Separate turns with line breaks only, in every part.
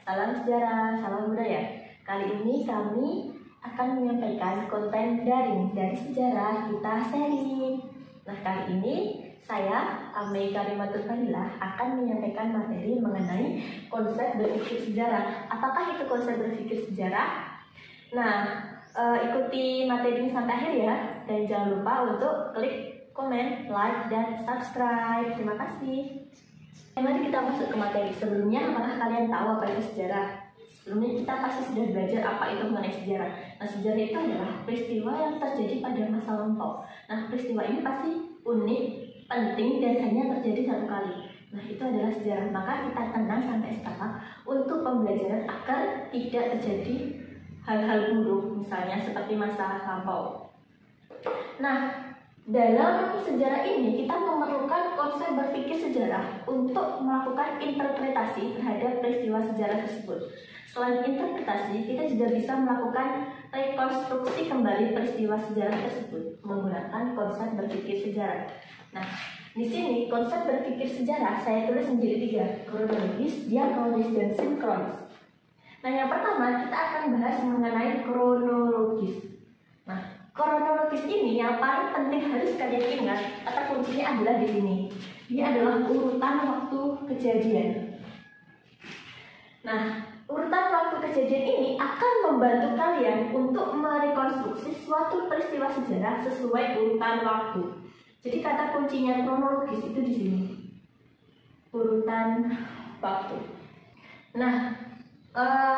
Salam sejarah, salam budaya. Kali ini kami akan menyampaikan konten daring dari sejarah kita sharing. Nah, kali ini saya, Ame Karimatul Fadilah, akan menyampaikan materi mengenai konsep berpikir sejarah. Apakah itu konsep berpikir sejarah? Nah, ikuti materi ini sampai akhir ya. Dan jangan lupa untuk klik komen, like, dan subscribe. Terima kasih. Mari kita masuk ke materi. Sebelumnya, apakah kalian tahu apa itu sejarah? Sebelumnya kita pasti sudah belajar apa itu mengenai sejarah. Nah, sejarah itu adalah peristiwa yang terjadi pada masa lampau. Nah, peristiwa ini pasti unik, penting, dan hanya terjadi satu kali. Nah, itu adalah sejarah. Maka kita tenang sampai sekarang untuk pembelajaran agar tidak terjadi hal-hal buruk, misalnya seperti masa lampau. Nah, dalam sejarah ini kita memerlukan konsep berpikir sejarah untuk melakukan interpretasi terhadap peristiwa sejarah tersebut. Selain interpretasi, kita juga bisa melakukan rekonstruksi kembali peristiwa sejarah tersebut menggunakan konsep berpikir sejarah. Nah, di sini konsep berpikir sejarah saya tulis menjadi 3: kronologis, diakronis, dan sinkronis. Nah, yang pertama kita akan bahas mengenai kronologis. Nah, kronologis ini yang paling penting harus kalian ingat, kata kuncinya adalah di sini. Dia adalah urutan waktu kejadian. Nah, urutan waktu kejadian ini akan membantu kalian untuk merekonstruksi suatu peristiwa sejarah sesuai urutan waktu. Jadi kata kuncinya kronologis itu di sini. Urutan waktu. Nah,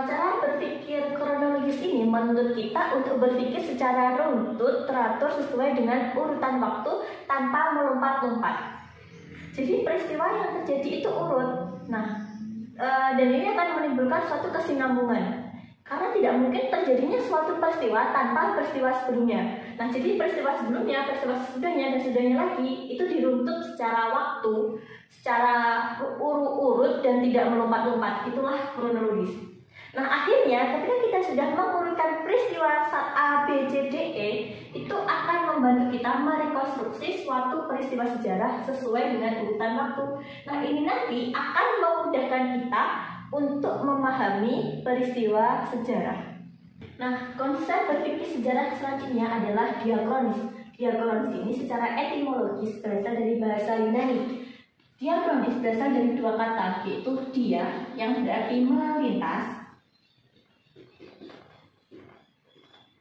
cara berpikir kronologis ini menurut kita untuk berpikir secara runtut, teratur sesuai dengan urutan waktu tanpa melompat-lompat. Jadi peristiwa yang terjadi itu urut. Nah, dan ini akan menimbulkan suatu kesinambungan. Karena tidak mungkin terjadinya suatu peristiwa tanpa peristiwa sebelumnya. Nah, jadi peristiwa sebelumnya, peristiwa sesudahnya, dan sesudahnya lagi itu diruntut secara waktu, secara urut-urut dan tidak melompat-lompat. Itulah kronologis. Nah, akhirnya ketika kita sudah mengurutkan peristiwa A, B, C, D, E, itu akan membantu kita merekonstruksi suatu peristiwa sejarah sesuai dengan urutan waktu. Nah, ini nanti akan memudahkan kita untuk memahami peristiwa sejarah. Nah, konsep berpikir sejarah selanjutnya adalah diakronis. Diakronis ini secara etimologis berasal dari bahasa Yunani. Diakronis berasal dari 2 kata, yaitu dia yang berarti melintas,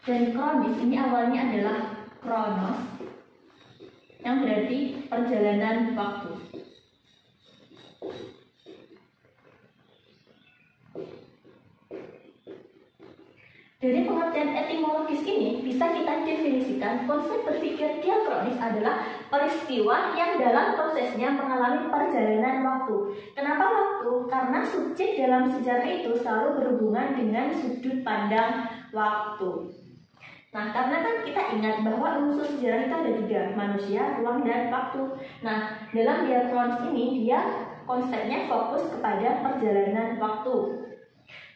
dan kronis ini awalnya adalah kronos yang berarti perjalanan waktu. Dari pengertian etimologis ini bisa kita definisikan konsep berpikir diakronis adalah peristiwa yang dalam prosesnya mengalami perjalanan waktu. Kenapa waktu? Karena subjek dalam sejarah itu selalu berhubungan dengan sudut pandang waktu. Nah, karena kan kita ingat bahwa unsur sejarah itu ada 3, manusia, ruang, dan waktu. Nah, dalam diakronis ini dia konsepnya fokus kepada perjalanan waktu.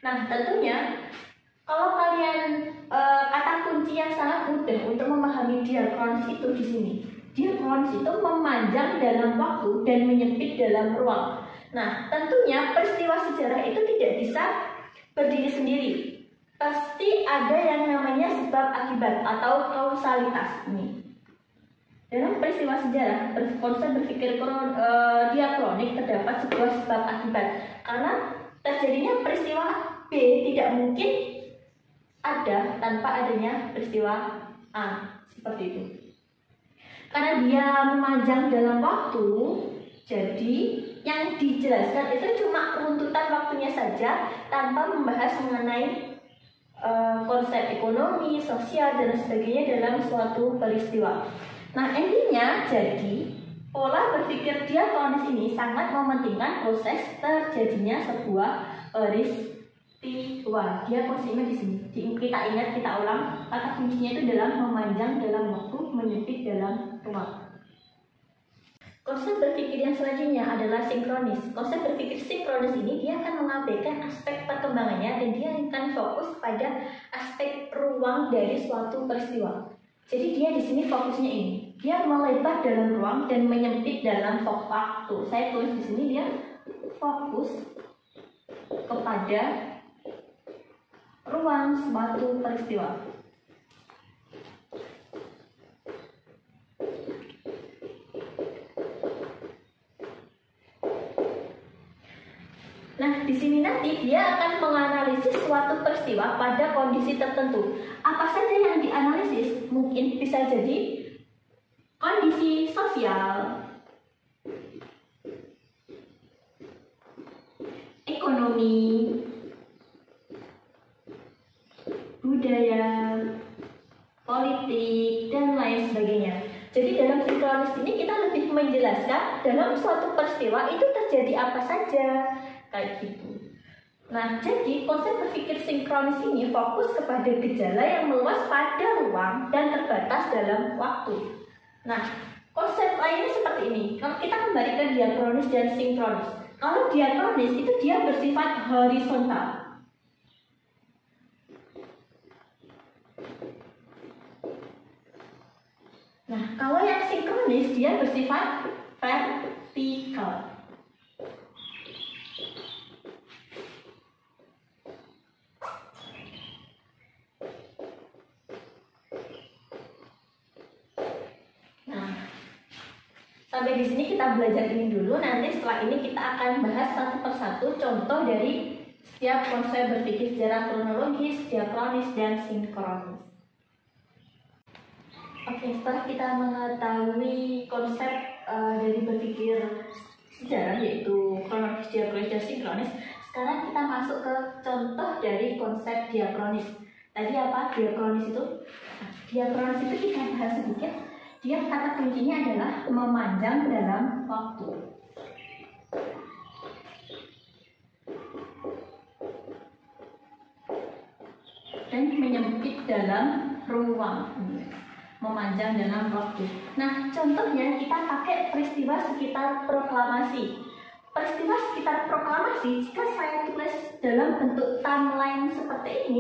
Nah, tentunya kalau kalian kata kunci yang sangat mudah untuk memahami diakronis itu di sini. Diakronis itu memanjang dalam waktu dan menyempit dalam ruang. Nah, tentunya peristiwa sejarah itu tidak bisa berdiri sendiri. Pasti ada yang namanya sebab akibat atau kausalitas ini. Dalam peristiwa sejarah, konsep berpikir diakronik terdapat sebuah sebab akibat. Karena terjadinya peristiwa B tidak mungkin ada tanpa adanya peristiwa A, seperti itu. Karena dia memanjang dalam waktu, jadi yang dijelaskan itu cuma runtutan waktunya saja tanpa membahas mengenai konsep ekonomi, sosial, dan sebagainya dalam suatu peristiwa. Nah, intinya jadi pola berpikir diakronis ini sangat mementingkan proses terjadinya sebuah peristiwa. Dia konsepnya di sini. Kita ingat, kita ulang, kata kuncinya itu dalam memanjang dalam waktu, menyempit dalam ruang. Konsep berpikir yang selanjutnya adalah sinkronis. Konsep berpikir sinkronis ini dia akan mengabaikan aspek perkembangannya dan dia akan fokus pada aspek ruang dari suatu peristiwa. Jadi dia di sini fokusnya ini. Dia melebar dalam ruang dan menyempit dalam waktu. Saya tulis di sini dia fokus kepada ruang suatu peristiwa. Nah, di sini nanti dia akan menganalisis suatu peristiwa pada kondisi tertentu. Apa saja yang dianalisis? Mungkin bisa jadi kondisi sosial, ekonomi, budaya, politik, dan lain sebagainya. Jadi dalam sinkronis ini kita lebih menjelaskan dalam suatu peristiwa itu terjadi apa saja, kayak gitu. Nah, jadi konsep berpikir sinkronis ini fokus kepada gejala yang meluas pada ruang dan terbatas dalam waktu. Nah, konsep lainnya seperti ini. Kalau kita kembali ke diakronis dan sinkronis. Kalau diakronis itu dia bersifat horizontal. Nah, kalau yang sinkronis dia bersifat vertikal. Sampai di sini kita belajar ini dulu. Nanti setelah ini kita akan bahas satu persatu contoh dari setiap konsep berpikir secara kronologis, diakronis, dan sinkronis. Oke, setelah kita mengetahui konsep dari berpikir sejarah yaitu kronologis, diakronis, dan sinkronis, sekarang kita masuk ke contoh dari konsep diakronis. Tadi apa diakronis itu? Nah, diakronis itu kita bahas sedikit. Dia kata kuncinya adalah memanjang dalam waktu. Dan menyempit dalam ruang. Memanjang dalam waktu. Nah, contohnya kita pakai peristiwa sekitar proklamasi. Peristiwa sekitar proklamasi, jika saya tulis dalam bentuk timeline seperti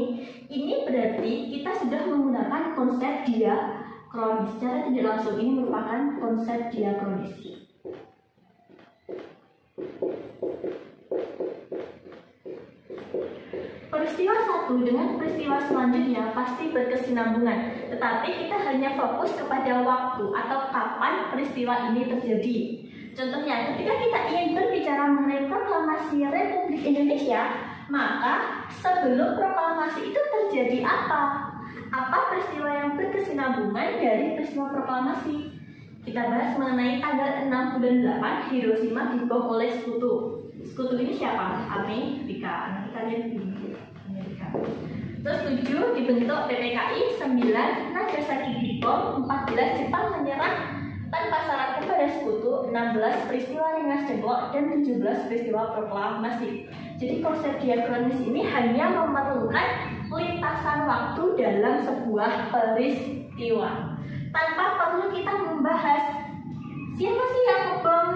ini berarti kita sudah menggunakan konsep diakronis. Secara tidak langsung ini merupakan konsep diakronis. Peristiwa satu dengan peristiwa selanjutnya pasti berkesinambungan, tetapi kita hanya fokus kepada waktu atau kapan peristiwa ini terjadi. Contohnya, ketika kita ingin berbicara mengenai proklamasi Republik Indonesia, maka sebelum proklamasi itu terjadi apa? Apa peristiwa yang berkesinambungan dari peristiwa proklamasi? Kita bahas mengenai tanggal 6 bulan 8 Hiroshima dibom oleh sekutu. Sekutu ini siapa? Amerika. Nanti kalian bingung. Amerika. Terus 7 dibentuk PPKI, 9 Nagasaki dibom, 14 Jepang menyerang tanpa syarat kepada sekutu, 16 peristiwa Rengas Dengklok, dan 17 peristiwa proklamasi. Jadi konsep diakronis ini hanya memerlukan lintasan waktu dalam sebuah peristiwa, tanpa perlu kita membahas siapa sih yang ngebom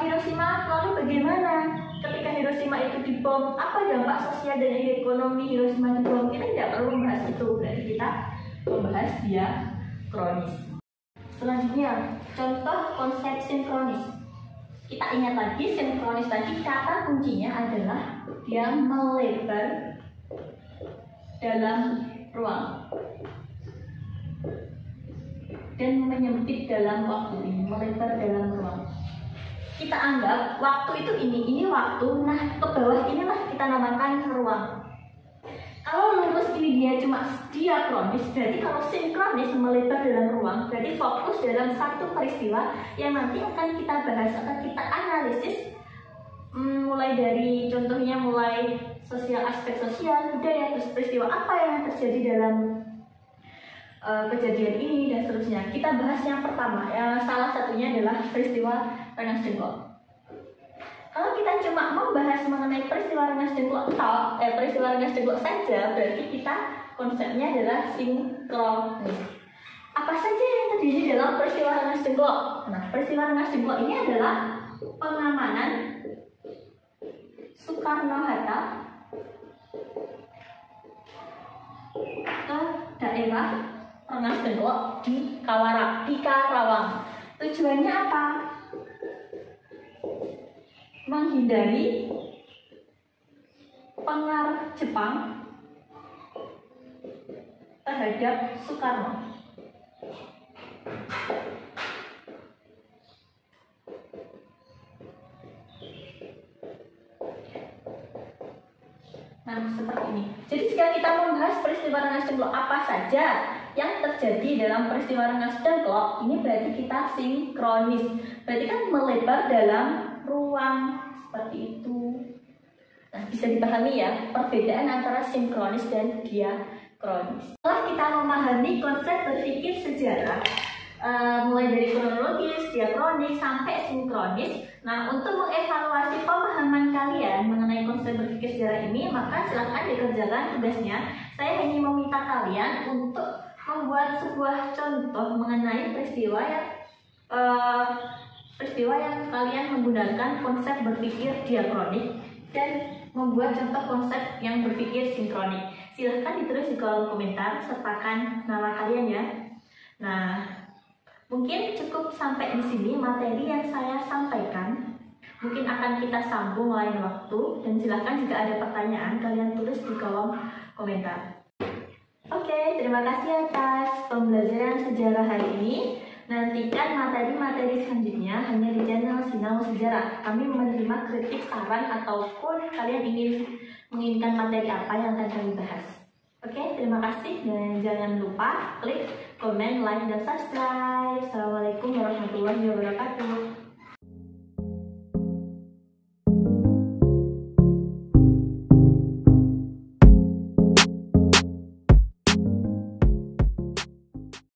Hiroshima, lalu bagaimana ketika Hiroshima itu dibom, apa dampak sosial dan ekonomi Hiroshima dibom. Kita tidak perlu membahas itu, berarti kita membahas diakronis. Selanjutnya, contoh konsep sinkronis. Kita ingat lagi, sinkronis tadi kata kuncinya adalah dia melebar dalam ruang dan menyempit dalam waktu. Ini melebar dalam ruang. Kita anggap waktu itu ini waktu. Nah, ke bawah inilah kita namakan ruang. Kalau lurus ini dia cuma diakronis, berarti kalau sinkronis melebar dalam ruang, berarti fokus dalam satu peristiwa yang nanti akan kita bahas, akan kita analisis, mulai dari contohnya mulai sosial, aspek sosial, budaya, terus peristiwa apa yang terjadi dalam kejadian ini dan seterusnya. Kita bahas yang pertama, salah satunya adalah peristiwa Rengas Dengklok. Kalau kita cuma membahas mengenai peristiwa Rengas Dengklok peristiwa Rengas Dengklok saja, berarti kita konsepnya adalah sinkronis. Apa saja yang terjadi dalam peristiwa Rengas Dengklok? Nah, peristiwa Rengas Dengklok ini adalah pengamanan Soekarno-Hatta ke daerah Rengas Dengklok di Karawang. Tujuannya apa? Menghindari pengaruh Jepang terhadap Soekarno. Nah, seperti ini. Jadi jika kita membahas peristiwa Rengas Dengklok apa saja yang terjadi dalam peristiwa Rengas Dengklok, ini berarti kita sinkronis. Berarti kan melebar dalam ruang seperti itu. Nah, bisa dipahami ya perbedaan antara sinkronis dan diakronis. Setelah kita memahami konsep berpikir sejarah, mulai dari kronologis, diakronis, sampai sinkronis. Nah, untuk mengevaluasi pemahaman kalian mengenai konsep berpikir sejarah ini, maka silahkan dikerjakan tugasnya. Saya hanya meminta kalian untuk membuat sebuah contoh mengenai peristiwa yang kalian menggunakan konsep berpikir diakronik dan membuat contoh konsep yang berpikir sinkronik. Silahkan ditulis di kolom komentar, sertakan nama kalian ya. Nah, mungkin cukup sampai di sini materi yang saya sampaikan. Mungkin akan kita sambung lain waktu, dan silahkan jika ada pertanyaan kalian tulis di kolom komentar. Oke, terima kasih atas pembelajaran sejarah hari ini. Nantikan materi-materi selanjutnya hanya di channel Sinau Sejarah. Kami menerima kritik, saran, ataupun kalian menginginkan materi apa yang akan kami bahas. Oke, terima kasih dan jangan lupa klik, komen, like, dan subscribe. Assalamualaikum warahmatullahi wabarakatuh.